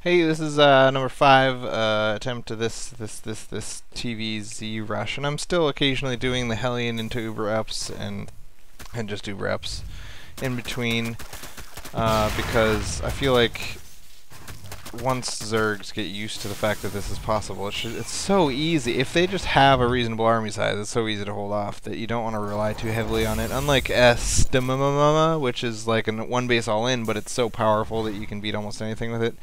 Hey, this is number 5 attempt to this TvZ rush, and I'm still occasionally doing the Hellion into Uber ups and just Uber ups in between because I feel like once Zergs get used to the fact that this is possible, it's so easy. If they just have a reasonable army size, it's so easy to hold off that you don't want to rely too heavily on it. Unlike which is like a one base all in, but it's so powerful that you can beat almost anything with it.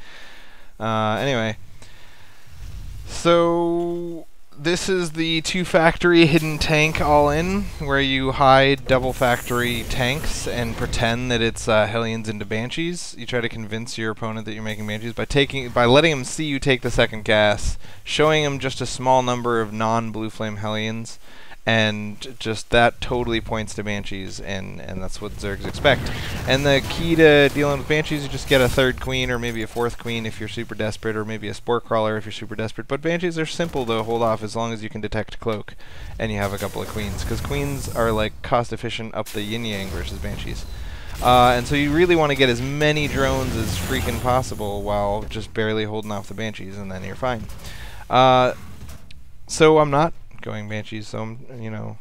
Anyway, so this is the 2-factory hidden tank all-in, where you hide double factory tanks and pretend that it's Hellions into Banshees. You try to convince your opponent that you're making Banshees by letting him see you take the second gas, showing him just a small number of non-Blue Flame Hellions, and just that totally points to Banshees, and that's what Zergs expect. And the key to dealing with Banshees, you just get a 3rd queen or maybe a 4th queen if you're super desperate, or maybe a Spore Crawler if you're super desperate. But Banshees are simple to hold off as long as you can detect Cloak and you have a couple of queens, because queens are like cost efficient up the yin-yang versus Banshees. And so you really want to get as many drones as freaking possible while just barely holding off the Banshees, and then you're fine. So I'm not going Banshees, so you know,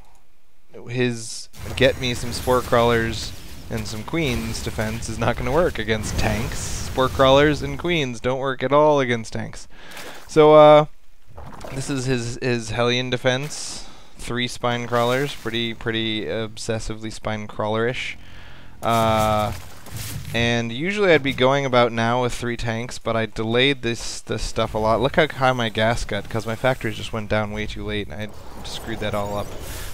his get me some Spore Crawlers and some Queens defense is not going to work against tanks. Spore Crawlers and Queens don't work at all against tanks. So this is his Hellion defense. 3 Spine Crawlers, pretty obsessively Spine Crawlerish. And usually I'd be going about now with 3 tanks, but I delayed this stuff a lot. Look how high my gas got, because my factories just went down way too late, and I screwed that all up.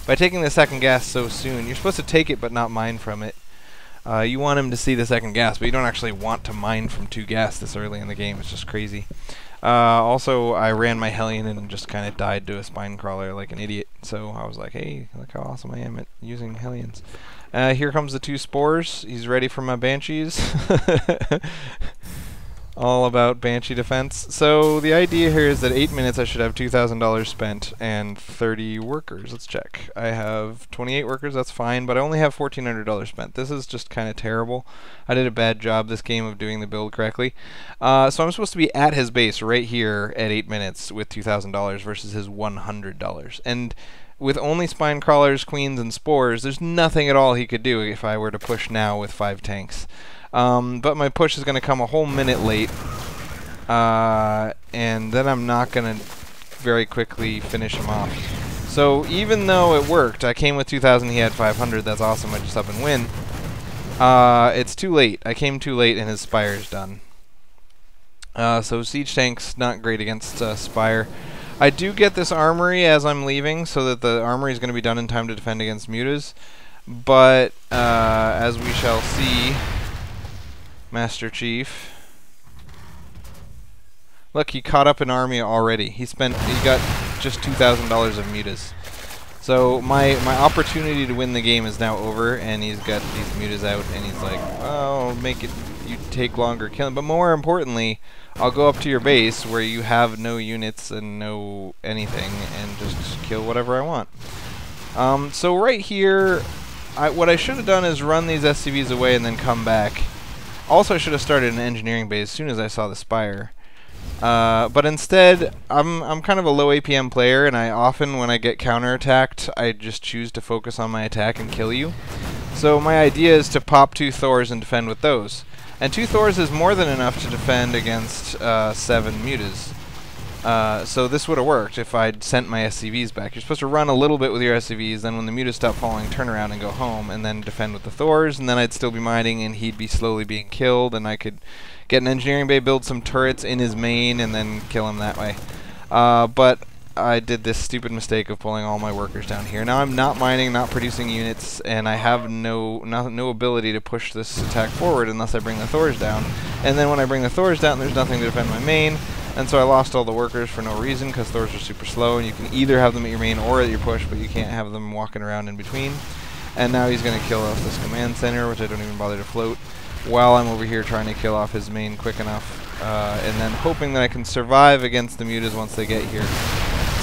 By taking the second gas so soon, you're supposed to take it but not mine from it. You want him to see the second gas, but you don't actually want to mine from 2 gas this early in the game. It's just crazy. Also, I ran my Hellion and just kind of died to a Spine Crawler like an idiot. So I was like, hey, look how awesome I am at using Hellions. Here comes the 2 Spores. He's ready for my Banshees. All about Banshee defense. So the idea here is that 8 minutes I should have $2,000 spent and 30 workers. Let's check. I have 28 workers, that's fine, but I only have $1,400 spent. This is just kind of terrible. I did a bad job this game of doing the build correctly. So I'm supposed to be at his base right here at 8 minutes with $2,000 versus his $100. And with only Spine Crawlers, Queens, and Spores, there's nothing at all he could do if I were to push now with 5 tanks. But my push is going to come a whole minute late, and then I'm not going to very quickly finish him off. So even though it worked, I came with 2,000, he had 500, that's awesome, I just up and win. It's too late. I came too late and his Spire's done. So Siege Tank's not great against Spire. I do get this armory as I'm leaving, so that the armory is going to be done in time to defend against mutas. But as we shall see, Master Chief, look, he caught up an army already. He got just $2,000 of mutas. So my opportunity to win the game is now over, and he's got these mutas out, and he's like, oh, make it, you take longer killing. But more importantly, I'll go up to your base where you have no units and no anything, and just kill whatever I want. So right here, what I should have done is run these SCVs away and then come back. Also, I should have started an engineering base as soon as I saw the Spire. But instead, I'm kind of a low APM player, and I often, when I get counterattacked, I just choose to focus on my attack and kill you. So my idea is to pop 2 Thors and defend with those. And 2 Thors is more than enough to defend against 7 mutas. So this would have worked if I'd sent my SCVs back. You're supposed to run a little bit with your SCVs, then when the mutas stop falling, turn around and go home, and then defend with the Thors, and then I'd still be mining, and he'd be slowly being killed, and I could get an engineering bay, build some turrets in his main, and then kill him that way. But I did this stupid mistake of pulling all my workers down here. Now I'm not mining, not producing units, and I have no ability to push this attack forward unless I bring the Thors down. And then when I bring the Thors down, there's nothing to defend my main, and so I lost all the workers for no reason, because Thors are super slow, and you can either have them at your main or at your push, but you can't have them walking around in between. And now he's going to kill off this command center, which I don't even bother to float, while I'm over here trying to kill off his main quick enough, and then hoping that I can survive against the mutas once they get here.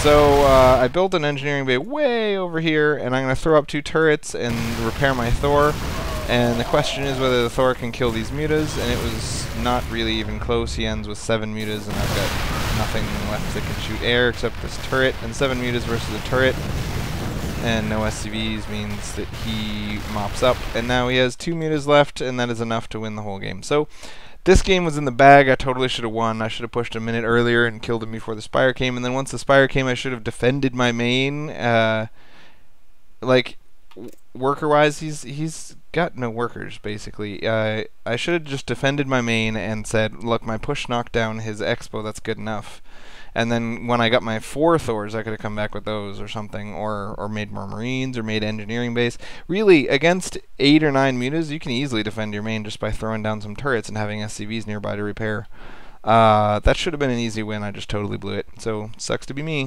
So I built an engineering bay way over here, and I'm going to throw up 2 turrets and repair my Thor. And the question is whether the Thor can kill these mutas, and it was not really even close. He ends with 7 mutas, and I've got nothing left that can shoot air except this turret, and 7 mutas versus a turret, and no SCVs means that he mops up, and now he has 2 mutas left, and that is enough to win the whole game. So this game was in the bag. I totally should have won. I should have pushed a minute earlier and killed him before the Spire came, and then once the Spire came, I should have defended my main. Like, worker-wise, he's got no workers, basically. I should have just defended my main and said, look, my push knocked down his Expo, that's good enough. And then when I got my 4 Thors, I could have come back with those or something, or made more Marines, or made engineering base. Really, against 8 or 9 mutas, you can easily defend your main just by throwing down some turrets and having SCVs nearby to repair. That should have been an easy win, I just totally blew it. So, sucks to be me.